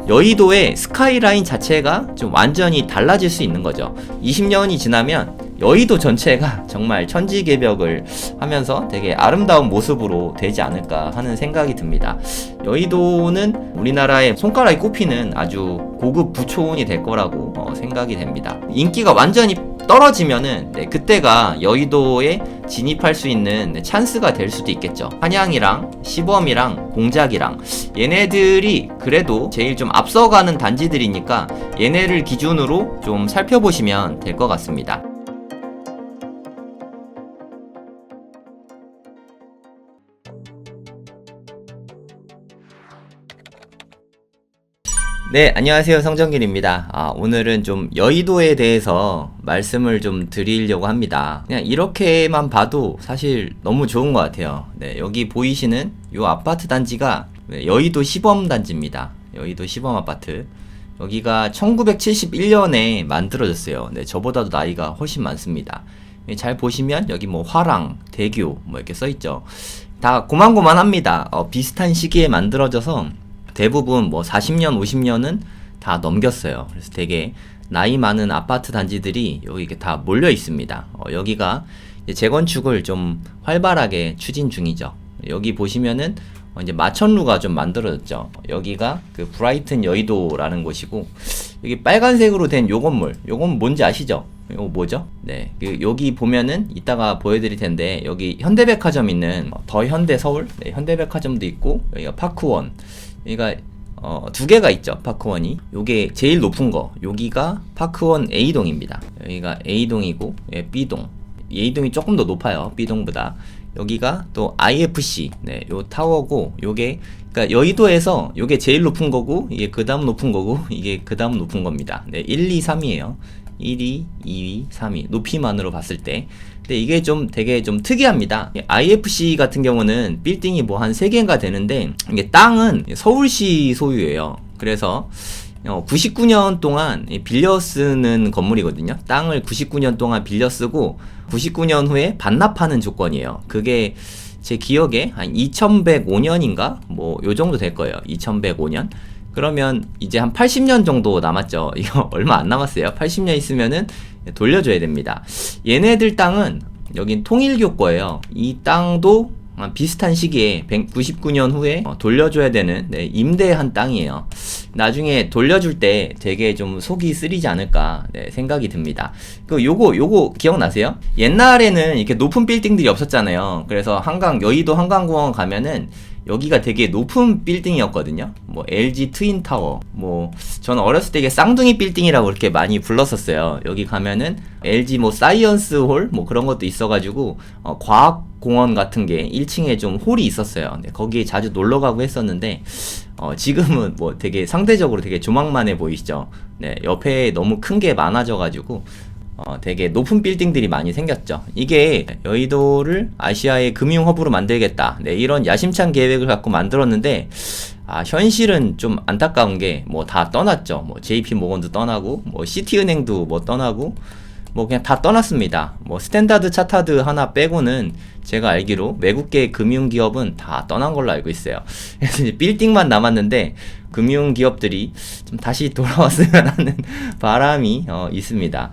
여의도의 스카이라인 자체가 좀 완전히 달라질 수 있는 거죠. 20년이 지나면 여의도 전체가 정말 천지개벽을 하면서 되게 아름다운 모습으로 되지 않을까 하는 생각이 듭니다. 여의도는 우리나라의 손가락에 꼽히는 아주 고급 부촌이 될 거라고 생각이 됩니다. 인기가 완전히 떨어지면은 그때가 여의도에 진입할 수 있는 찬스가 될 수도 있겠죠. 한양이랑 시범이랑 공작이랑 얘네들이 그래도 제일 좀 앞서가는 단지들이니까 얘네를 기준으로 좀 살펴보시면 될 것 같습니다. 네, 안녕하세요. 성정길입니다. 오늘은 좀 여의도에 대해서 말씀을 좀 드리려고 합니다. 그냥 이렇게만 봐도 사실 너무 좋은 것 같아요. 네, 여기 보이시는 이 아파트 단지가 여의도 시범단지입니다. 여의도 시범 아파트. 여기가 1971년에 만들어졌어요. 네, 저보다도 나이가 훨씬 많습니다. 잘 보시면 여기 뭐 화랑, 대교 뭐 이렇게 써있죠. 다 고만고만합니다. 비슷한 시기에 만들어져서 대부분 뭐 40년, 50년은 다 넘겼어요. 그래서 되게 나이 많은 아파트 단지들이 여기 이렇게 다 몰려 있습니다. 여기가 이제 재건축을 좀 활발하게 추진 중이죠. 여기 보시면은 이제 마천루가 좀 만들어졌죠. 여기가 그 브라이튼 여의도라는 곳이고, 여기 빨간색으로 된 요 건물, 요건 뭔지 아시죠? 이거 뭐죠? 네, 여기 보면은 이따가 보여드릴 텐데, 여기 현대백화점 있는 더 현대 서울, 네, 현대백화점도 있고, 여기가 파크원, 여기가 두 개가 있죠. 파크원이. 요게 제일 높은 거, 여기가 파크원 A동입니다. 여기가 A동이고, B동. A동이 조금 더 높아요, B동보다. 여기가 또 IFC, 네, 요 타워고, 요게 그러니까 여의도에서 요게 제일 높은 거고, 이게 그 다음 높은 거고, 이게 그 다음 높은 겁니다. 네, 1, 2, 3이에요. 1위, 2위, 3위 높이만으로 봤을 때. 근데 이게 좀 되게 좀 특이합니다. IFC 같은 경우는 빌딩이 뭐 한 3개인가 되는데, 이게 땅은 서울시 소유예요. 그래서 99년 동안 빌려 쓰는 건물이거든요. 땅을 99년 동안 빌려 쓰고 99년 후에 반납하는 조건이에요. 그게 제 기억에 한 2105년인가? 뭐 요 정도 될 거예요. 2105년. 그러면 이제 한 80년 정도 남았죠. 이거 얼마 안 남았어요. 80년 있으면은 돌려줘야 됩니다. 얘네들 땅은 여긴 통일교 거예요. 이 땅도 비슷한 시기에 199년 후에 돌려줘야 되는, 네, 임대한 땅이에요. 나중에 돌려줄 때 되게 좀 속이 쓰리지 않을까, 네, 생각이 듭니다. 요거 기억나세요? 옛날에는 이렇게 높은 빌딩들이 없었잖아요. 그래서 여의도 한강공원 가면은 여기가 되게 높은 빌딩이었거든요. 뭐 LG 트윈타워, 뭐 저는 어렸을 때 이게 쌍둥이 빌딩이라고 그렇게 많이 불렀었어요. 여기 가면은 LG 뭐 사이언스 홀 뭐 그런 것도 있어가지고 과학공원 같은 게 1층에 좀 홀이 있었어요. 네, 거기에 자주 놀러 가고 했었는데 지금은 뭐 되게 상대적으로 되게 조망만해 보이시죠. 네, 옆에 너무 큰 게 많아져가지고 되게 높은 빌딩들이 많이 생겼죠. 이게 여의도를 아시아의 금융 허브로 만들겠다, 네, 이런 야심찬 계획을 갖고 만들었는데, 현실은 좀 안타까운 게 뭐 다 떠났죠. 뭐 JP 모건도 떠나고, 뭐 시티은행도 뭐 떠나고, 뭐 그냥 다 떠났습니다. 뭐 스탠다드 차타드 하나 빼고는 제가 알기로 외국계 금융기업은 다 떠난 걸로 알고 있어요. 그래서 이제 빌딩만 남았는데 금융기업들이 좀 다시 돌아왔으면 하는 바람이 있습니다.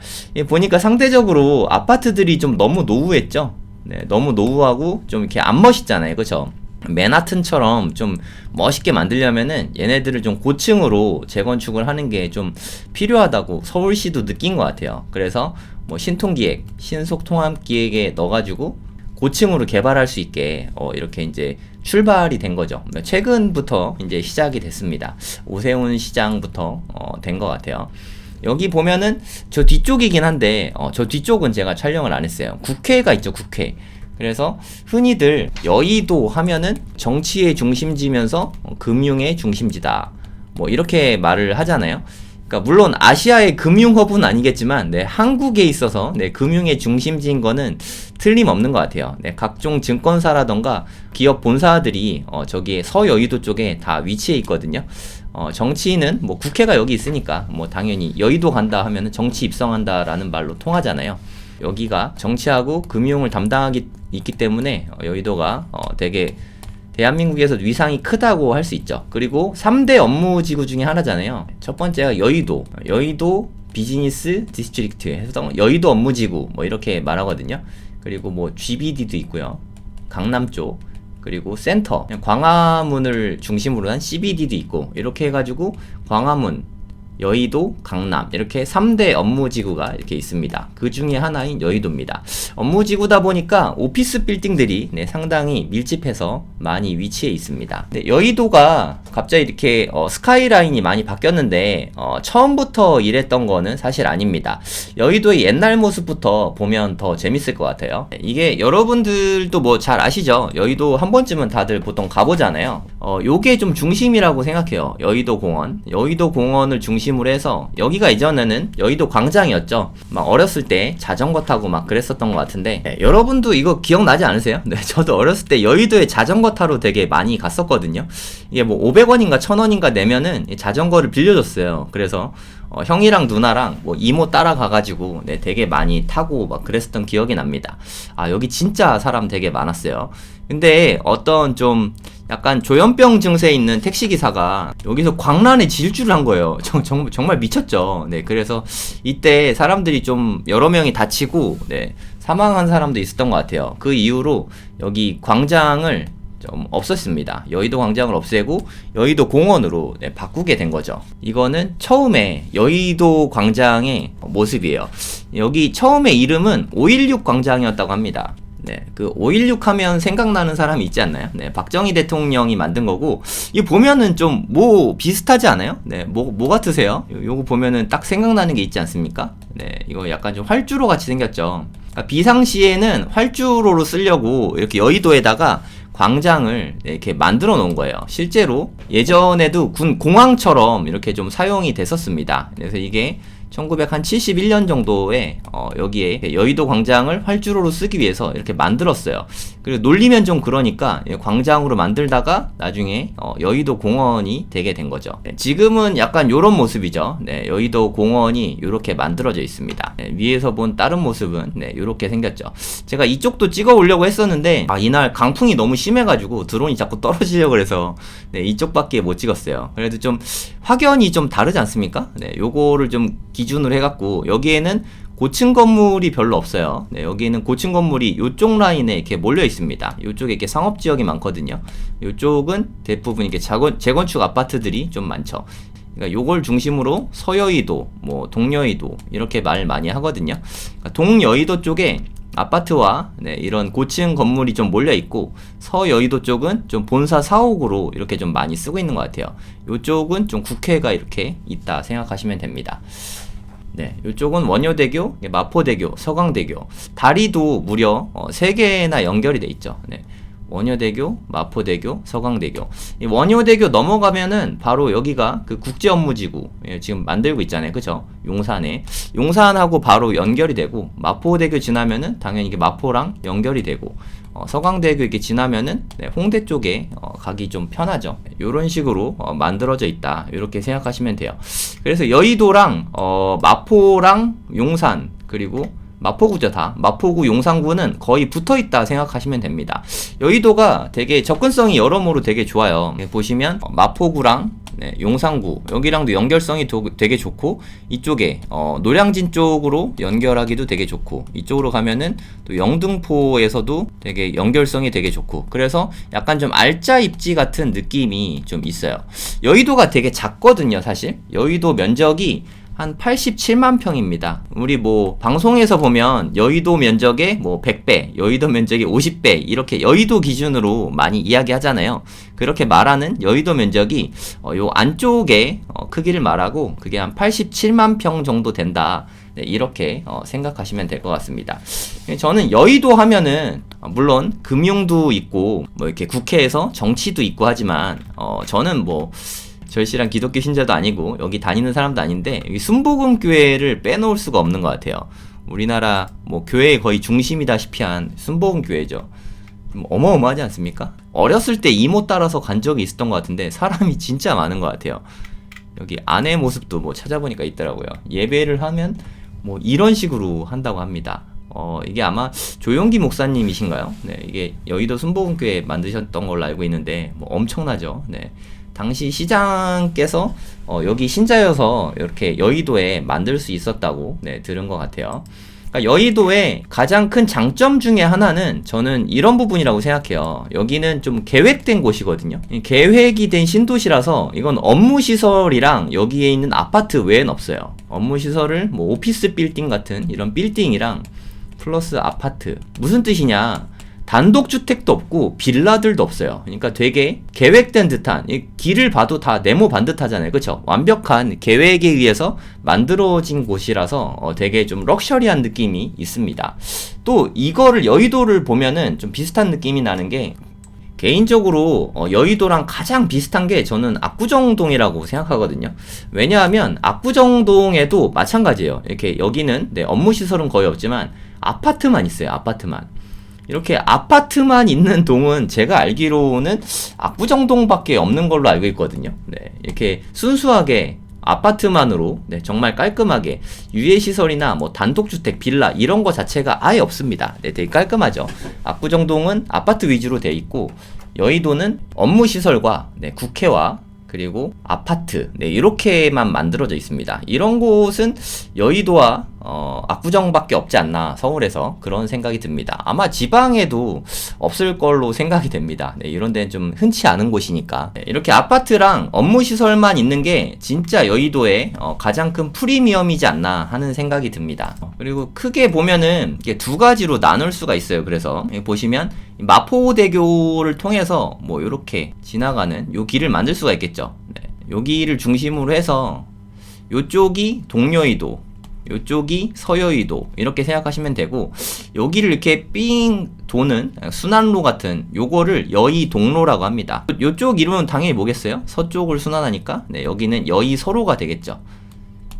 보니까 상대적으로 아파트들이 좀 너무 노후했죠. 네, 너무 노후하고 좀 이렇게 안 멋있잖아요. 그쵸? 맨하튼처럼 좀 멋있게 만들려면은 얘네들을 좀 고층으로 재건축을 하는 게 좀 필요하다고 서울시도 느낀 것 같아요. 그래서 뭐 신통기획, 신속통합기획에 넣어가지고 고층으로 개발할 수 있게 이렇게 이제 출발이 된 거죠. 최근부터 이제 시작이 됐습니다. 오세훈 시장부터 된 것 같아요. 여기 보면은 저 뒤쪽이긴 한데 저 뒤쪽은 제가 촬영을 안 했어요. 국회가 있죠, 국회. 그래서 흔히들 여의도 하면은 정치의 중심지면서 금융의 중심지다, 뭐 이렇게 말을 하잖아요. 그러니까 물론 아시아의 금융 허브는 아니겠지만, 네, 한국에 있어서, 네, 금융의 중심지인 거는 틀림없는 것 같아요. 네, 각종 증권사라던가 기업 본사들이 저기 서여의도 쪽에 다 위치해 있거든요. 정치인은 뭐 국회가 여기 있으니까 뭐 당연히 여의도 간다 하면은 정치 입성한다라는 말로 통하잖아요. 여기가 정치하고 금융을 담당하기 있기 때문에 여의도가 되게 대한민국에서 위상이 크다고 할 수 있죠. 그리고 3대 업무지구 중에 하나잖아요. 첫 번째가 여의도 비즈니스 디스트릭트 해서 여의도 업무지구 뭐 이렇게 말하거든요. 그리고 뭐 GBD도 있고요. 강남 쪽, 그리고 센터, 광화문을 중심으로 한 CBD도 있고, 이렇게 해가지고 광화문, 여의도, 강남 이렇게 3대 업무지구가 이렇게 있습니다. 그 중에 하나인 여의도입니다. 업무지구다 보니까 오피스 빌딩들이 상당히 밀집해서 많이 위치해 있습니다. 여의도가 갑자기 이렇게 스카이라인이 많이 바뀌었는데 처음부터 이랬던 거는 사실 아닙니다. 여의도의 옛날 모습부터 보면 더 재밌을 것 같아요. 이게 여러분들도 뭐 잘 아시죠? 여의도 한 번쯤은 다들 보통 가보잖아요. 요게 좀 중심이라고 생각해요. 여의도 공원을 중심으로 해서, 여기가 이전에는 여의도 광장이었죠. 막 어렸을 때 자전거 타고 막 그랬었던 것 같은데, 여러분도 이거 기억나지 않으세요? 네, 저도 어렸을 때 여의도에 자전거 타러 되게 많이 갔었거든요. 이게 뭐 500원인가 1000원인가 내면은 자전거를 빌려줬어요. 그래서 형이랑 누나랑 뭐 이모 따라가가지고 되게 많이 타고 막 그랬었던 기억이 납니다. 아, 여기 진짜 사람 되게 많았어요. 근데 어떤 좀 약간 조현병 증세 있는 택시기사가 여기서 광란에 질주를 한 거예요. 정말 미쳤죠. 네, 그래서 이때 사람들이 좀 여러 명이 다치고 사망한 사람도 있었던 것 같아요. 그 이후로 여기 광장을 좀 없었습니다. 여의도 광장을 없애고 여의도 공원으로 바꾸게 된 거죠. 이거는 처음에 여의도 광장의 모습이에요. 여기 처음에 이름은 5.16 광장이었다고 합니다. 그 5.16 하면 생각나는 사람이 있지 않나요? 박정희 대통령이 만든 거고, 이거 보면은 좀 뭐 비슷하지 않아요? 뭐 같으세요? 요거 보면은 딱 생각나는 게 있지 않습니까? 이거 약간 좀 활주로 같이 생겼죠. 그러니까 비상시에는 활주로로 쓰려고 이렇게 여의도에다가 광장을 이렇게 만들어 놓은 거예요. 실제로 예전에도 군 공항처럼 이렇게 좀 사용이 됐었습니다. 그래서 이게 1971년 정도에 여기에 여의도 광장을 활주로로 쓰기 위해서 이렇게 만들었어요. 그리고 놀리면 좀 그러니까 광장으로 만들다가 나중에 여의도 공원이 되게 된 거죠. 지금은 약간 요런 모습이죠. 여의도 공원이 이렇게 만들어져 있습니다. 위에서 본 다른 모습은 이렇게 생겼죠. 제가 이쪽도 찍어 오려고 했었는데 이날 강풍이 너무 심해가지고 드론이 자꾸 떨어지려고 해서 이쪽밖에 못 찍었어요. 그래도 좀 확연히 좀 다르지 않습니까? 요거를 좀 기준으로 해갖고, 여기에는 고층 건물이 별로 없어요. 여기에는 고층 건물이 요쪽 라인에 이렇게 몰려 있습니다. 요쪽에 이렇게 상업지역이 많거든요. 요쪽은 대부분 이렇게 재건축 아파트들이 좀 많죠. 그러니까 요걸 중심으로 서여의도, 뭐 동여의도 이렇게 말 많이 하거든요. 그러니까 동여의도 쪽에 아파트와 이런 고층 건물이 좀 몰려 있고, 서여의도 쪽은 좀 본사 사옥으로 이렇게 좀 많이 쓰고 있는 것 같아요. 요쪽은 좀 국회가 이렇게 있다 생각하시면 됩니다. 이쪽은 원효대교, 마포대교, 서강대교, 다리도 무려 3개나 연결이 돼 있죠. 원효대교, 마포대교, 서강대교. 이 원효대교 넘어가면은 바로 여기가 그 국제업무지구 지금 만들고 있잖아요. 그죠? 용산하고 바로 연결이 되고, 마포대교 지나면은 당연히 이게 마포랑 연결이 되고, 서강대교 이렇게 지나면은 홍대 쪽에 가기 좀 편하죠. 이런 식으로 만들어져 있다, 이렇게 생각하시면 돼요. 그래서 여의도랑 마포랑 용산, 그리고 마포구죠. 다 마포구, 용산구는 거의 붙어있다 생각하시면 됩니다. 여의도가 되게 접근성이 여러모로 되게 좋아요. 보시면 마포구랑 용산구 여기랑도 연결성이 되게 좋고, 이쪽에 노량진 쪽으로 연결하기도 되게 좋고, 이쪽으로 가면은 또 영등포에서도 되게 연결성이 되게 좋고, 그래서 약간 좀 알짜 입지 같은 느낌이 좀 있어요. 여의도가 되게 작거든요. 사실 여의도 면적이 한 87만 평입니다. 우리 뭐 방송에서 보면 여의도 면적의 뭐 100배, 여의도 면적의 50배 이렇게 여의도 기준으로 많이 이야기하잖아요. 그렇게 말하는 여의도 면적이 요 안쪽의 크기를 말하고, 그게 한 87만 평 정도 된다. 이렇게 생각하시면 될 것 같습니다. 저는 여의도 하면은 물론 금융도 있고 뭐 이렇게 국회에서 정치도 있고 하지만 저는 뭐 절실한 기독교 신자도 아니고 여기 다니는 사람도 아닌데, 여기 순복음교회를 빼놓을 수가 없는 것 같아요. 우리나라 뭐 교회의 거의 중심이다시피 한 순복음교회죠. 어마어마하지 않습니까? 어렸을 때 이모 따라서 간 적이 있었던 것 같은데 사람이 진짜 많은 것 같아요. 여기 안의 모습도 뭐 찾아보니까 있더라고요. 예배를 하면 뭐 이런 식으로 한다고 합니다. 이게 아마 조용기 목사님이신가요? 네, 이게 여의도 순복음교회 만드셨던 걸로 알고 있는데, 뭐 엄청나죠. 네. 당시 시장께서 여기 신자여서 이렇게 여의도에 만들 수 있었다고 네, 들은 것 같아요. 그러니까 여의도의 가장 큰 장점 중에 하나는 저는 이런 부분이라고 생각해요. 여기는 좀 계획된 곳이거든요. 계획이 된 신도시라서 이건 업무시설이랑 여기에 있는 아파트 외엔 없어요. 업무시설을 뭐 오피스 빌딩 같은 이런 빌딩이랑 플러스 아파트. 무슨 뜻이냐? 단독주택도 없고 빌라들도 없어요. 그러니까 되게 계획된 듯한, 이 길을 봐도 다 네모 반듯하잖아요. 그쵸? 완벽한 계획에 의해서 만들어진 곳이라서 되게 좀 럭셔리한 느낌이 있습니다. 또 이거를 여의도를 보면은 좀 비슷한 느낌이 나는 게, 개인적으로 여의도랑 가장 비슷한 게 저는 압구정동이라고 생각하거든요. 왜냐하면 압구정동에도 마찬가지예요. 이렇게 여기는 네, 업무시설은 거의 없지만 아파트만 있어요. 아파트만. 이렇게 아파트만 있는 동은 제가 알기로는 압구정동밖에 없는 걸로 알고 있거든요. 네, 이렇게 순수하게 아파트만으로 네, 정말 깔끔하게 유해시설이나 뭐 단독주택, 빌라 이런 거 자체가 아예 없습니다. 네, 되게 깔끔하죠. 압구정동은 아파트 위주로 돼 있고, 여의도는 업무시설과 네, 국회와 그리고 아파트 네, 이렇게만 만들어져 있습니다. 이런 곳은 여의도와 압구정밖에 없지 않나, 서울에서 그런 생각이 듭니다. 아마 지방에도 없을 걸로 생각이 됩니다. 네, 이런 데는 좀 흔치 않은 곳이니까. 네, 이렇게 아파트랑 업무시설만 있는 게 진짜 여의도의 가장 큰 프리미엄이지 않나 하는 생각이 듭니다. 그리고 크게 보면은 이게 두 가지로 나눌 수가 있어요. 그래서 여기 보시면 마포대교를 통해서 뭐 이렇게 지나가는 요 길을 만들 수가 있겠죠. 네, 여기를 중심으로 해서 요쪽이 동여의도, 요쪽이 서여의도 이렇게 생각하시면 되고, 여기를 이렇게 삥 도는 순환로 같은 요거를 여의동로라고 합니다. 요쪽 이름은 당연히 뭐겠어요? 서쪽을 순환하니까 네, 여기는 여의서로가 되겠죠.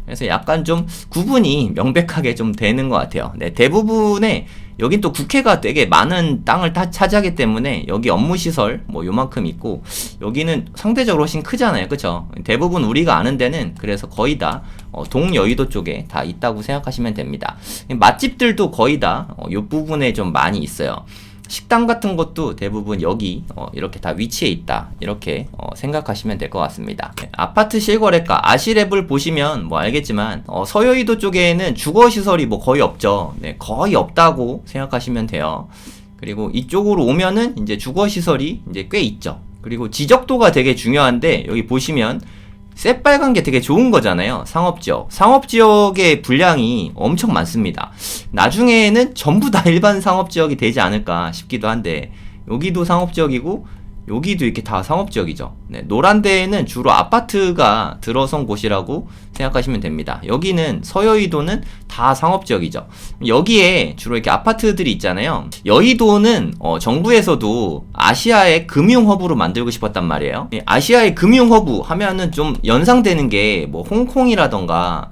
그래서 약간 좀 구분이 명백하게 좀 되는 것 같아요. 네, 대부분의 여긴 또 국회가 되게 많은 땅을 다 차지하기 때문에 여기 업무시설 뭐 요만큼 있고, 여기는 상대적으로 훨씬 크잖아요. 그쵸? 대부분 우리가 아는 데는 그래서 거의 다 동여의도 쪽에 다 있다고 생각하시면 됩니다. 맛집들도 거의 다 요 부분에 좀 많이 있어요. 식당 같은 것도 대부분 여기 이렇게 다 위치해 있다, 이렇게 생각하시면 될 것 같습니다. 네, 아파트 실거래가 아시랩을 보시면 뭐 알겠지만 서여의도 쪽에는 주거시설이 뭐 거의 없죠. 네, 거의 없다고 생각하시면 돼요. 그리고 이쪽으로 오면은 이제 주거시설이 이제 꽤 있죠. 그리고 지적도가 되게 중요한데, 여기 보시면 새빨간 게 되게 좋은 거잖아요. 상업지역. 상업지역의 분량이 엄청 많습니다. 나중에는 전부 다 일반 상업지역이 되지 않을까 싶기도 한데, 여기도 상업지역이고 여기도 이렇게 다 상업지역이죠. 네, 노란 데에는 주로 아파트가 들어선 곳이라고 생각하시면 됩니다. 여기는 서여의도는 다 상업지역이죠. 여기에 주로 이렇게 아파트들이 있잖아요. 여의도는 정부에서도 아시아의 금융허브로 만들고 싶었단 말이에요. 아시아의 금융허브 하면은 좀 연상되는 게 뭐 홍콩이라던가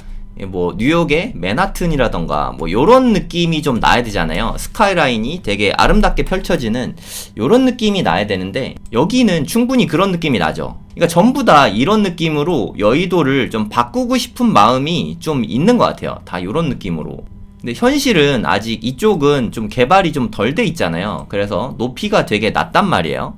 뭐 뉴욕의 맨하튼이라던가 뭐 요런 느낌이 좀 나야 되잖아요. 스카이라인이 되게 아름답게 펼쳐지는 요런 느낌이 나야 되는데, 여기는 충분히 그런 느낌이 나죠. 그러니까 전부 다 이런 느낌으로 여의도를 좀 바꾸고 싶은 마음이 좀 있는 것 같아요. 다 요런 느낌으로. 근데 현실은 아직 이쪽은 좀 개발이 좀 덜 돼 있잖아요. 그래서 높이가 되게 낮단 말이에요.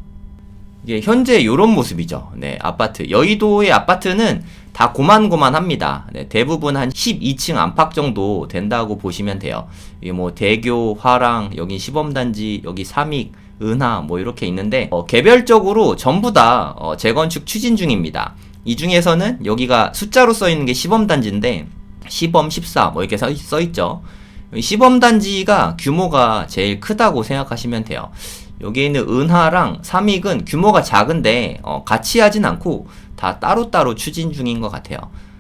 이게 현재 요런 모습이죠. 네, 아파트. 여의도의 아파트는 다 고만고만합니다. 네, 대부분 한 12층 안팎 정도 된다고 보시면 돼요. 이게 뭐 대교, 화랑, 여기 시범단지, 여기 삼익, 은하 뭐 이렇게 있는데 개별적으로 전부 다 재건축 추진 중입니다. 이 중에서는 여기가 숫자로 써 있는 게 시범단지인데 시범 14 뭐 이렇게 써 있죠. 시범단지가 규모가 제일 크다고 생각하시면 돼요. 여기에 있는 은하랑 삼익은 규모가 작은데 같이 하진 않고 다 따로따로 추진 중인 것 같아요.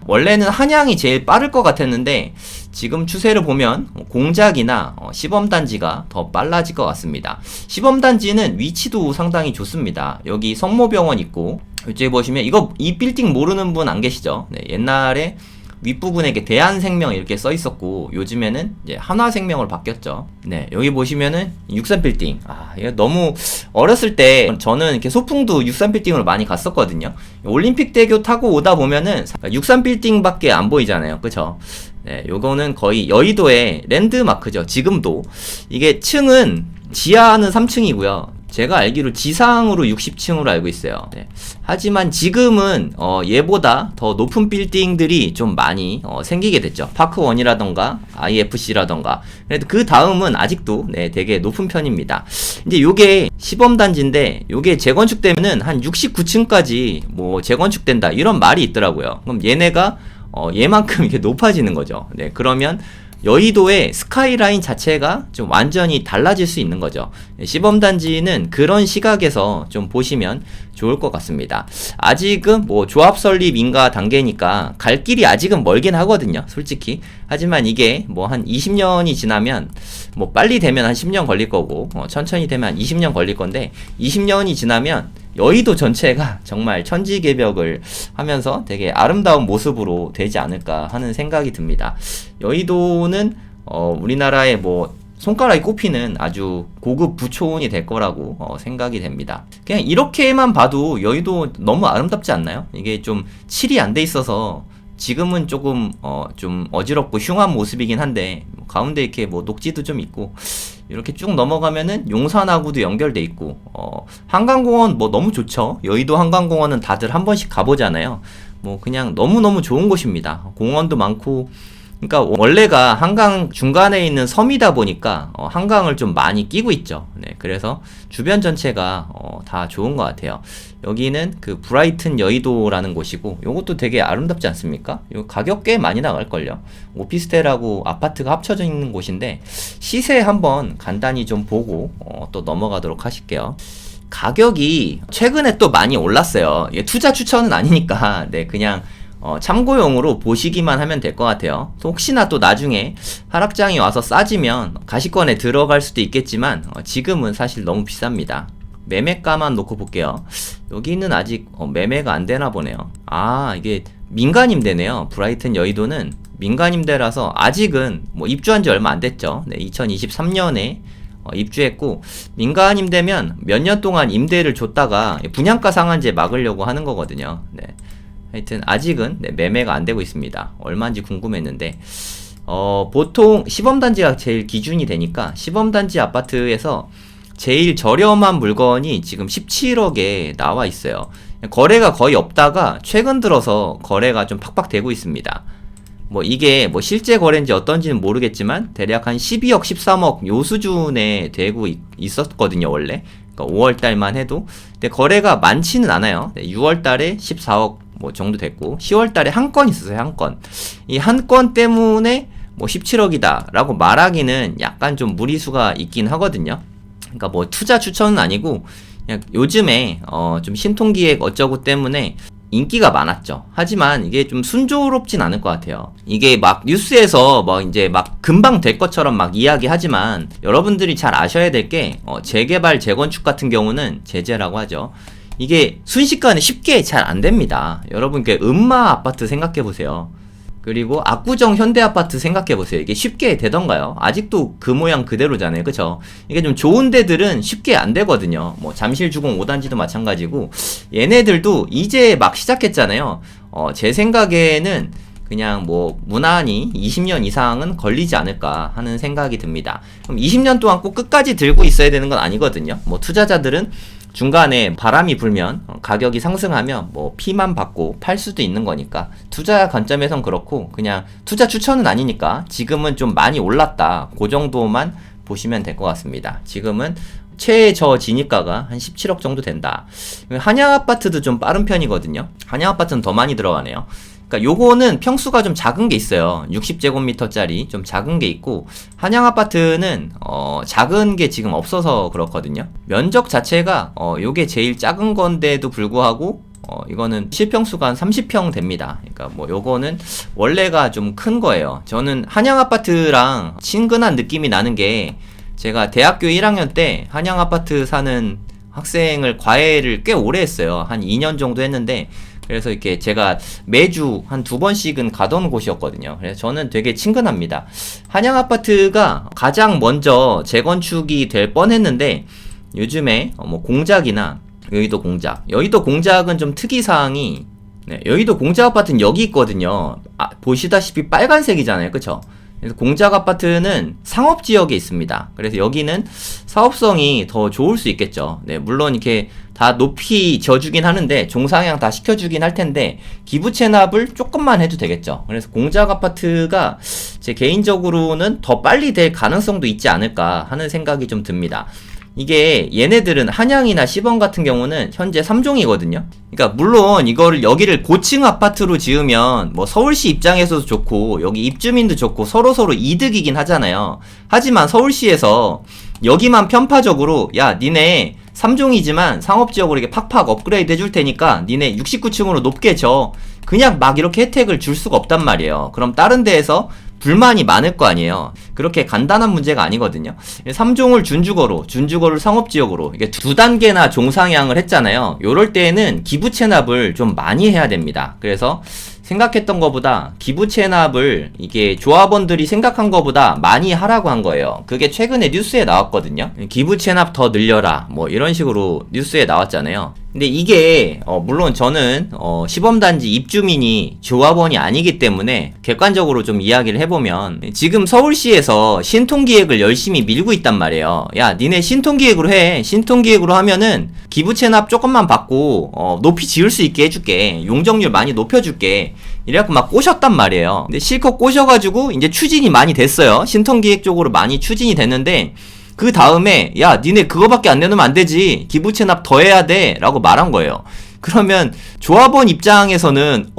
원래는 한양이 제일 빠를 것 같았는데 지금 추세를 보면 공작이나 시범단지가 더 빨라질 것 같습니다. 시범단지는 위치도 상당히 좋습니다. 여기 성모병원 있고, 이쪽에 보시면 이 빌딩 모르는 분 안 계시죠? 네, 옛날에 윗부분에 이렇게 대한생명 이렇게 써 있었고 요즘에는 이제 한화생명으로 바뀌었죠. 네, 여기 보시면은 63빌딩. 이거 너무 어렸을 때 저는 이렇게 소풍도 63빌딩으로 많이 갔었거든요. 올림픽대교 타고 오다 보면은 63빌딩밖에 안 보이잖아요. 그쵸? 네, 요거는 거의 여의도의 랜드마크죠. 지금도. 이게 층은 지하는 3층이고요. 제가 알기로 지상으로 60층으로 알고 있어요. 네. 하지만 지금은 얘보다 더 높은 빌딩들이 좀 많이 생기게 됐죠. 파크원이라던가 IFC라던가. 그래도 그 다음은 아직도 네, 되게 높은 편입니다. 이제 요게 시범단지인데 요게 재건축되면은 한 69층까지 뭐 재건축된다 이런 말이 있더라고요. 그럼 얘네가 얘만큼 이렇게 높아지는 거죠. 네, 그러면 여의도의 스카이라인 자체가 좀 완전히 달라질 수 있는 거죠. 시범단지는 그런 시각에서 좀 보시면 좋을 것 같습니다. 아직은 뭐 조합 설립 인가 단계니까 갈 길이 아직은 멀긴 하거든요. 솔직히. 하지만 이게 뭐 한 20년이 지나면 뭐 빨리 되면 한 10년 걸릴 거고 천천히 되면 한 20년 걸릴 건데 20년이 지나면 여의도 전체가 정말 천지개벽을 하면서 되게 아름다운 모습으로 되지 않을까 하는 생각이 듭니다. 여의도는 우리나라의 뭐 손가락이 꼽히는 아주 고급 부촌이 될 거라고 생각이 됩니다. 그냥 이렇게만 봐도 여의도 너무 아름답지 않나요? 이게 좀 칠이 안 돼 있어서 지금은 조금 좀 어지럽고 흉한 모습이긴 한데 가운데 이렇게 뭐 녹지도 좀 있고 이렇게 쭉 넘어가면은 용산하고도 연결돼 있고 한강공원 뭐 너무 좋죠. 여의도 한강공원은 다들 한 번씩 가보잖아요. 뭐 그냥 너무너무 좋은 곳입니다. 공원도 많고 그러니까 원래가 한강 중간에 있는 섬이다 보니까 한강을 좀 많이 끼고 있죠. 네, 그래서 주변 전체가 다 좋은 것 같아요. 여기는 그 브라이튼 여의도라는 곳이고 요것도 되게 아름답지 않습니까? 요 가격 꽤 많이 나갈걸요. 오피스텔하고 아파트가 합쳐져 있는 곳인데 시세 한번 간단히 좀 보고 또 넘어가도록 하실게요. 가격이 최근에 또 많이 올랐어요. 이게 투자 추천은 아니니까 네, 그냥 참고용으로 보시기만 하면 될 것 같아요. 혹시나 또 나중에 하락장이 와서 싸지면 가시권에 들어갈 수도 있겠지만 지금은 사실 너무 비쌉니다. 매매가만 놓고 볼게요. 여기는 아직 매매가 안 되나 보네요. 아, 이게 민간임대네요. 브라이튼 여의도는 민간임대라서 아직은 뭐 입주한 지 얼마 안 됐죠. 네, 2023년에 입주했고 민간임대면 몇 년 동안 임대를 줬다가 분양가 상한제 막으려고 하는 거거든요. 네. 하여튼 아직은 네, 매매가 안 되고 있습니다. 얼마인지 궁금했는데 보통 시범단지가 제일 기준이 되니까 시범단지 아파트에서 제일 저렴한 물건이 지금 17억에 나와 있어요. 거래가 거의 없다가 최근 들어서 거래가 좀 팍팍 되고 있습니다. 뭐 이게 뭐 실제 거래인지 어떤지는 모르겠지만 대략 한 12억 13억 요 수준에 되고 있었거든요 원래. 그러니까 5월달만 해도. 근데 거래가 많지는 않아요. 6월달에 14억 뭐 정도 됐고 10월달에 한 건 있었어요. 한 건. 이 한 건 때문에 뭐 17억이다 라고 말하기는 약간 좀 무리수가 있긴 하거든요. 그러니까 뭐 투자 추천은 아니고 그냥 요즘에 좀 신통기획 어쩌고 때문에 인기가 많았죠. 하지만 이게 좀 순조롭진 않을 것 같아요. 이게 막 뉴스에서 뭐 이제 막 금방 될 것처럼 막 이야기하지만 여러분들이 잘 아셔야 될 게 재개발 재건축 같은 경우는 제재라고 하죠. 이게 순식간에 쉽게 잘 안 됩니다. 여러분 그 음마 아파트 생각해 보세요. 그리고 압구정 현대아파트 생각해보세요. 이게 쉽게 되던가요? 아직도 그 모양 그대로잖아요. 그쵸? 이게 좀 좋은 데들은 쉽게 안 되거든요. 뭐 잠실주공 5단지도 마찬가지고 얘네들도 이제 막 시작했잖아요. 제 생각에는 그냥 뭐 무난히 20년 이상은 걸리지 않을까 하는 생각이 듭니다. 그럼 20년 동안 꼭 끝까지 들고 있어야 되는 건 아니거든요. 뭐 투자자들은 중간에 바람이 불면 가격이 상승하면 뭐 피만 받고 팔 수도 있는 거니까 투자 관점에선 그렇고 그냥 투자 추천은 아니니까 지금은 좀 많이 올랐다 그 정도만 보시면 될 것 같습니다. 지금은 최저 진입가가 한 17억 정도 된다. 한양아파트도 좀 빠른 편이거든요. 한양아파트는 더 많이 들어가네요. 그러니까 요거는 평수가 좀 작은 게 있어요. 60제곱미터짜리 좀 작은 게 있고 한양아파트는 작은 게 지금 없어서 그렇거든요. 면적 자체가 요게 제일 작은 건데도 불구하고 이거는 실평수가 한 30평 됩니다. 그러니까 뭐 요거는 원래가 좀 큰 거예요. 저는 한양아파트랑 친근한 느낌이 나는 게 제가 대학교 1학년 때 한양아파트 사는 학생을 과외를 꽤 오래 했어요. 한 2년 정도 했는데 그래서 이렇게 제가 매주 한 2번씩은 가던 곳이었거든요. 그래서 저는 되게 친근합니다. 한양아파트가 가장 먼저 재건축이 될 뻔했는데 요즘에 뭐 공작이나 여의도 공작은 좀 특이사항이 네, 여의도 공작 아파트는 여기 있거든요. 보시다시피 빨간색이잖아요. 그쵸? 그래서 공작 아파트는 상업지역에 있습니다. 그래서 여기는 사업성이 더 좋을 수 있겠죠. 네, 물론 이렇게 다 높이 져주긴 하는데 종상향 다 시켜주긴 할 텐데 기부 체납을 조금만 해도 되겠죠. 그래서 공작 아파트가 제 개인적으로는 더 빨리 될 가능성도 있지 않을까 하는 생각이 좀 듭니다. 이게 얘네들은 한양이나 시범 같은 경우는 현재 3종이거든요. 그러니까 물론 이거를 여기를 고층 아파트로 지으면 뭐 서울시 입장에서도 좋고 여기 입주민도 좋고 서로서로 이득이긴 하잖아요. 하지만 서울시에서 여기만 편파적으로 야 니네 3종이지만 상업지역으로 이렇게 팍팍 업그레이드 해줄 테니까 니네 69층으로 높게 져 그냥 막 이렇게 혜택을 줄 수가 없단 말이에요. 그럼 다른 데에서 불만이 많을 거 아니에요. 그렇게 간단한 문제가 아니거든요. 3종을 준주거를 상업지역으로 이게 두 단계나 종상향을 했잖아요. 요럴 때에는 기부 체납을 좀 많이 해야 됩니다. 그래서 생각했던 것보다 기부 체납을 이게 조합원들이 생각한 것보다 많이 하라고 한 거예요. 그게 최근에 뉴스에 나왔거든요. 기부 체납 더 늘려라 뭐 이런 식으로 뉴스에 나왔잖아요. 근데 이게 물론 저는 시범단지 입주민이 조합원이 아니기 때문에 객관적으로 좀 이야기를 해보면 지금 서울시에서 신통기획을 열심히 밀고 있단 말이에요. 야 니네 신통기획으로 해. 신통기획으로 하면은 기부채납 조금만 받고 높이 지을 수 있게 해줄게. 용적률 많이 높여줄게. 이래갖고 막 꼬셨단 말이에요. 근데 실컷 꼬셔가지고 이제 추진이 많이 됐어요. 신통기획 쪽으로 많이 추진이 됐는데 그 다음에 야 니네 그거밖에 안 내놓으면 안 되지 기부채납 더 해야 돼 라고 말한 거예요. 그러면 조합원 입장에서는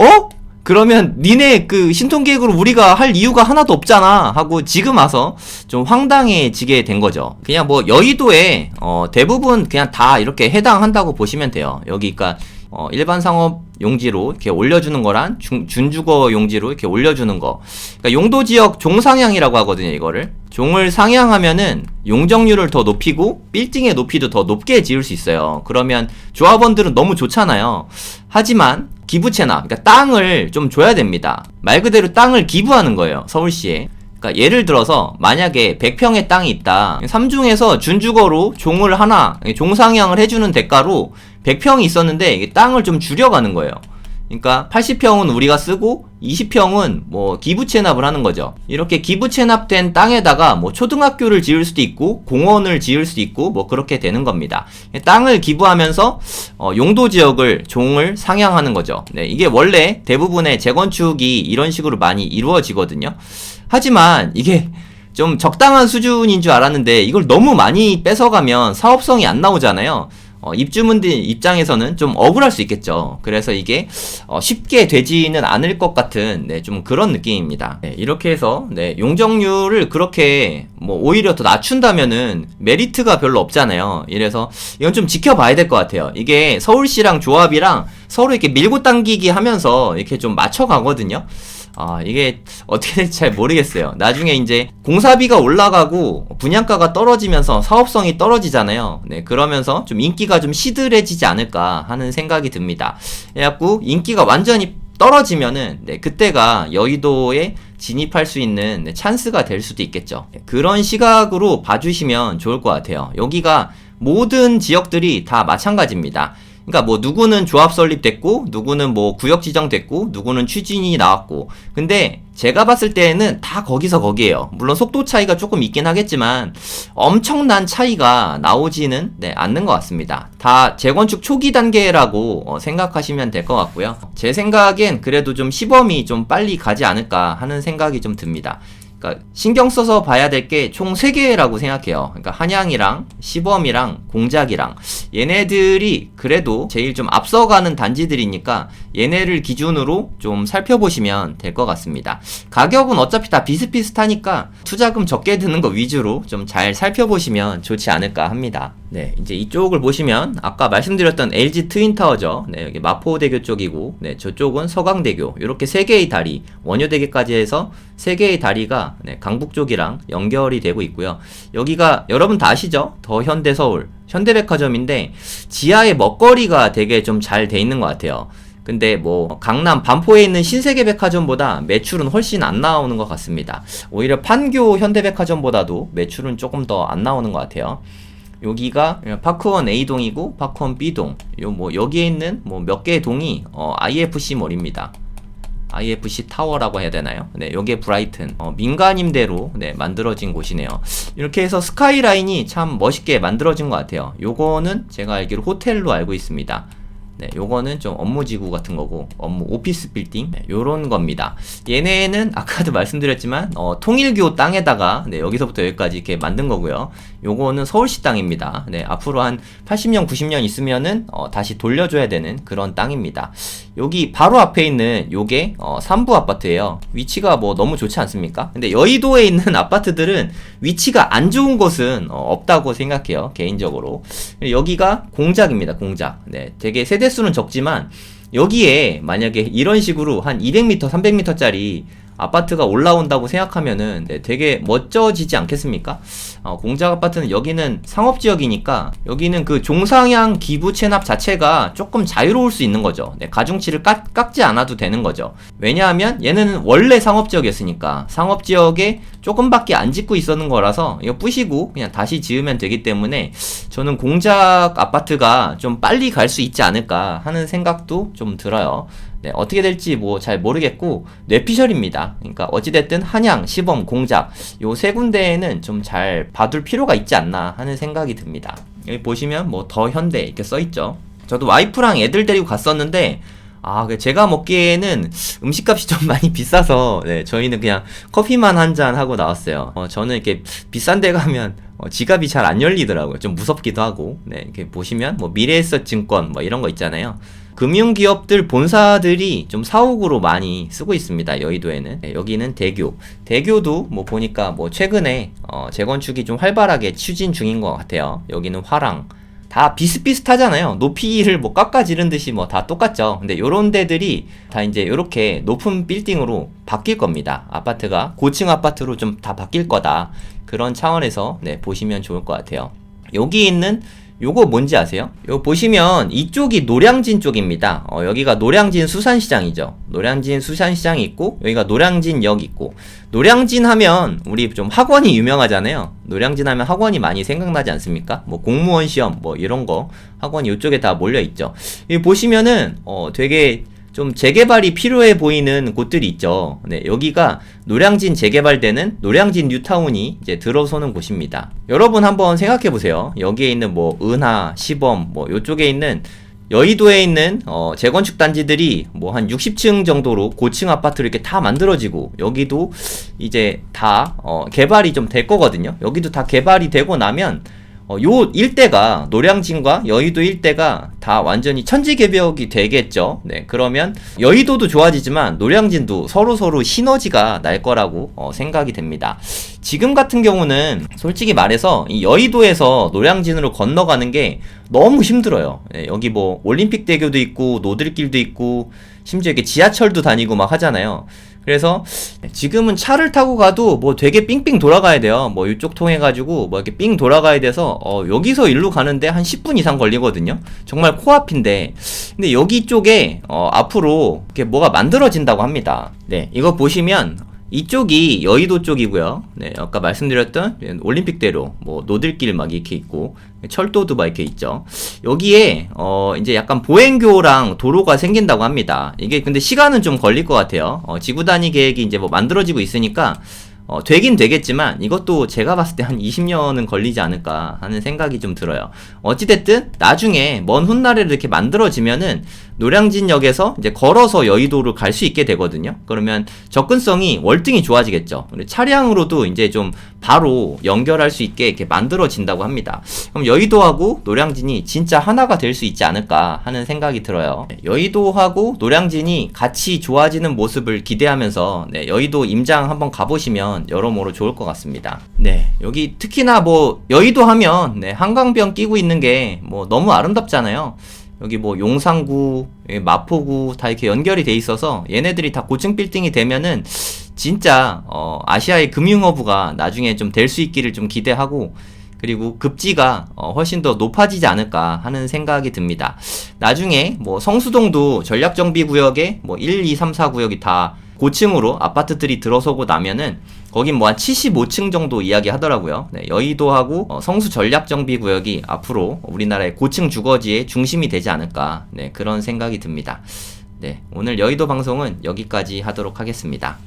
그러면 니네 그 신통기획으로 우리가 할 이유가 하나도 없잖아 하고 지금 와서 좀 황당해지게 된 거죠. 그냥 뭐 여의도에 대부분 그냥 다 이렇게 해당한다고 보시면 돼요. 여기 그러니까 일반 상업 용지로 이렇게 올려주는 거란 준주거 용지로 이렇게 올려주는 거. 그러니까 용도 지역 종상향이라고 하거든요. 이거를 종을 상향하면은 용적률을 더 높이고 빌딩의 높이도 더 높게 지을 수 있어요. 그러면 조합원들은 너무 좋잖아요. 하지만 기부채납, 그러니까 땅을 좀 줘야 됩니다. 말 그대로 땅을 기부하는 거예요. 서울시에. 그러니까 예를 들어서 만약에 100평의 땅이 있다. 3중에서 준주거로 종을 하나 종상향을 해주는 대가로 100평이 있었는데 이게 땅을 좀 줄여가는 거예요. 그러니까 80평은 우리가 쓰고 20평은 뭐 기부채납을 하는 거죠. 이렇게 기부채납된 땅에다가 뭐 초등학교를 지을 수도 있고 공원을 지을 수도 있고 뭐 그렇게 되는 겁니다. 땅을 기부하면서 용도 지역을 종을 상향하는 거죠. 네, 이게 원래 대부분의 재건축이 이런 식으로 많이 이루어지거든요. 하지만 이게 좀 적당한 수준인 줄 알았는데 이걸 너무 많이 뺏어가면 사업성이 안 나오잖아요. 입주민들 입장에서는 좀 억울할 수 있겠죠. 그래서 이게 쉽게 되지는 않을 것 같은 좀 그런 느낌입니다. 이렇게 해서 용적률을 그렇게 뭐 오히려 더 낮춘다면은 메리트가 별로 없잖아요. 이래서 이건 좀 지켜봐야 될 것 같아요. 이게 서울시랑 조합이랑 서로 이렇게 밀고 당기기 하면서 이렇게 좀 맞춰가거든요. 이게 어떻게 될지 잘 모르겠어요. 나중에 이제 공사비가 올라가고 분양가가 떨어지면서 사업성이 떨어지잖아요. 네, 그러면서 좀 인기가 좀 시들해지지 않을까 하는 생각이 듭니다. 그래갖고 인기가 완전히 떨어지면은 그때가 여의도에 진입할 수 있는 찬스가 될 수도 있겠죠. 그런 시각으로 봐주시면 좋을 것 같아요. 여기가 모든 지역들이 다 마찬가지입니다. 그러니까 뭐 누구는 조합 설립됐고 누구는 뭐 구역 지정됐고 누구는 추진이 나왔고 근데 제가 봤을 때는 다 거기서 거기에요. 물론 속도 차이가 조금 있긴 하겠지만 엄청난 차이가 나오지는 않는 것 같습니다. 다 재건축 초기 단계라고 생각하시면 될 것 같고요. 제 생각엔 그래도 좀 시범이 좀 빨리 가지 않을까 하는 생각이 좀 듭니다. 그러니까 신경 써서 봐야 될 게 총 3개라고 생각해요. 그러니까 한양이랑 시범이랑 공작이랑 얘네들이 그래도 제일 좀 앞서가는 단지들이니까 얘네를 기준으로 좀 살펴보시면 될 것 같습니다. 가격은 어차피 다 비슷비슷하니까 투자금 적게 드는 거 위주로 좀 잘 살펴보시면 좋지 않을까 합니다. 네, 이제 이쪽을 보시면 아까 말씀드렸던 LG 트윈타워죠. 네, 여기 마포대교 쪽이고, 네, 저쪽은 서강대교. 이렇게 3개의 다리, 원효대교까지 해서 3개의 다리가 강북 쪽이랑 연결이 되고 있고요. 여기가 여러분 다 아시죠? 더 현대서울, 현대백화점인데 지하에 먹거리가 되게 좀 잘 돼 있는 것 같아요. 근데 뭐 강남 반포에 있는 신세계백화점보다 매출은 훨씬 안 나오는 것 같습니다. 오히려 판교 현대백화점보다도 매출은 조금 더 안 나오는 것 같아요. 여기가 파크원 A동이고 파크원 B동. 여기에 있는 뭐 몇 개의 동이 IFC몰입니다. IFC 타워라고 해야 되나요? 네, 요게 브라이튼 민간임대로 네, 만들어진 곳이네요. 이렇게 해서 스카이라인이 참 멋있게 만들어진 것 같아요. 요거는 제가 알기로 호텔로 알고 있습니다. 네, 요거는 좀 업무지구 같은 거고, 업무 오피스 빌딩, 네, 요런 겁니다. 얘네는 아까도 말씀드렸지만, 통일교 땅에다가, 네, 여기서부터 여기까지 이렇게 만든 거고요. 요거는 서울시 땅입니다. 네, 앞으로 한 80년, 90년 있으면은, 다시 돌려줘야 되는 그런 땅입니다. 여기 바로 앞에 있는 요게, 3부 아파트예요. 위치가 뭐 너무 좋지 않습니까? 근데 여의도에 있는 아파트들은 위치가 안 좋은 곳은 없다고 생각해요. 개인적으로. 여기가 공작입니다. 공작. 네, 되게 세대수는 적지만 여기에 만약에 이런 식으로 한 200m, 300m짜리 아파트가 올라온다고 생각하면은 네, 되게 멋져지지 않겠습니까? 공작 아파트는 여기는 상업지역이니까 여기는 그 종상향 기부 체납 자체가 조금 자유로울 수 있는 거죠. 네, 가중치를 깎지 않아도 되는 거죠. 왜냐하면 얘는 원래 상업지역이었으니까 상업지역에 조금밖에 안 짓고 있었는 거라서 이거 부시고 그냥 다시 지으면 되기 때문에 저는 공작 아파트가 좀 빨리 갈 수 있지 않을까 하는 생각도 좀 들어요. 네, 어떻게 될지 뭐 잘 모르겠고 뇌피셜입니다. 그러니까 어찌됐든 한양, 시범, 공작 요 세 군데에는 좀 잘 봐둘 필요가 있지 않나 하는 생각이 듭니다. 여기 보시면 뭐 더 현대 이렇게 써있죠. 저도 와이프랑 애들 데리고 갔었는데 제가 먹기에는 음식값이 좀 많이 비싸서 네, 저희는 그냥 커피만 한 잔 하고 나왔어요. 저는 이렇게 비싼 데 가면 지갑이 잘 안 열리더라고요. 좀 무섭기도 하고. 네, 이렇게 보시면 뭐 미래에셋증권 뭐 이런 거 있잖아요. 금융기업들 본사들이 좀 사옥으로 많이 쓰고 있습니다. 여의도에는. 네, 여기는 대교도 뭐 보니까 뭐 최근에 재건축이 좀 활발하게 추진 중인 것 같아요. 여기는 화랑. 다 비슷비슷하잖아요. 높이를 뭐 깎아지른 듯이 뭐 다 똑같죠. 근데 요런 데들이 다 이제 요렇게 높은 빌딩으로 바뀔 겁니다. 아파트가 고층 아파트로 좀 다 바뀔 거다. 그런 차원에서 네, 보시면 좋을 것 같아요. 여기 있는 요거 뭔지 아세요? 요 보시면 이쪽이 노량진 쪽입니다. 여기가 노량진 수산시장이죠. 노량진 수산시장이 있고 여기가 노량진역 있고 노량진 하면 우리 좀 학원이 유명하잖아요. 노량진 하면 학원이 많이 생각나지 않습니까? 뭐 공무원 시험 뭐 이런 거 학원이 이쪽에 다 몰려 있죠. 여기 보시면은 되게 좀 재개발이 필요해 보이는 곳들이 있죠. 네, 여기가 노량진 재개발되는 노량진 뉴타운이 이제 들어서는 곳입니다. 여러분 한번 생각해 보세요. 여기에 있는 뭐 은하, 시범, 뭐 요쪽에 있는 여의도에 있는 재건축 단지들이 뭐 한 60층 정도로 고층 아파트를 이렇게 다 만들어지고 여기도 이제 다 개발이 좀 될 거거든요. 여기도 다 개발이 되고 나면 요 일대가 노량진과 여의도 일대가 다 완전히 천지개벽이 되겠죠. 네, 그러면 여의도도 좋아지지만 노량진도 서로 시너지가 날 거라고 생각이 됩니다. 지금 같은 경우는 솔직히 말해서 이 여의도에서 노량진으로 건너가는 게 너무 힘들어요. 네, 여기 뭐 올림픽대교도 있고 노들길도 있고 심지어 이렇게 지하철도 다니고 막 하잖아요. 그래서 지금은 차를 타고 가도 뭐 되게 삥삥 돌아가야 돼요. 뭐 이쪽 통해가지고 뭐 이렇게 삥 돌아가야 돼서 여기서 일로 가는데 한 10분 이상 걸리거든요. 정말 코앞인데 근데 여기 쪽에 앞으로 이렇게 뭐가 만들어진다고 합니다. 네, 이거 보시면 이쪽이 여의도 쪽이고요. 네, 아까 말씀드렸던 올림픽대로 뭐 노들길 막 이렇게 있고 철도도 막 이렇게 있죠. 여기에 이제 약간 보행교랑 도로가 생긴다고 합니다. 이게 근데 시간은 좀 걸릴 것 같아요. 지구 단위 계획이 이제 뭐 만들어지고 있으니까 되긴 되겠지만 이것도 제가 봤을 때 한 20년은 걸리지 않을까 하는 생각이 좀 들어요. 어찌됐든 나중에 먼 훗날에 이렇게 만들어지면은 노량진역에서 이제 걸어서 여의도를 갈 수 있게 되거든요. 그러면 접근성이 월등히 좋아지겠죠. 차량으로도 이제 좀 바로 연결할 수 있게 이렇게 만들어진다고 합니다. 그럼 여의도하고 노량진이 진짜 하나가 될 수 있지 않을까 하는 생각이 들어요. 여의도하고 노량진이 같이 좋아지는 모습을 기대하면서 네, 여의도 임장 한번 가보시면 여러모로 좋을 것 같습니다. 네, 여기 특히나 뭐 여의도 하면 네, 한강변 끼고 있는 게 뭐 너무 아름답잖아요. 여기 뭐 용산구, 마포구 다 이렇게 연결이 돼 있어서 얘네들이 다 고층 빌딩이 되면은 진짜 아시아의 금융허브가 나중에 좀 될 수 있기를 좀 기대하고 그리고 급지가 훨씬 더 높아지지 않을까 하는 생각이 듭니다. 나중에 뭐 성수동도 전략정비구역에 뭐 1, 2, 3, 4구역이 다 고층으로 아파트들이 들어서고 나면은 거긴 뭐 한 75층 정도 이야기 하더라고요. 네, 여의도하고 성수 전략정비구역이 앞으로 우리나라의 고층 주거지의 중심이 되지 않을까 네, 그런 생각이 듭니다. 네, 오늘 여의도 방송은 여기까지 하도록 하겠습니다.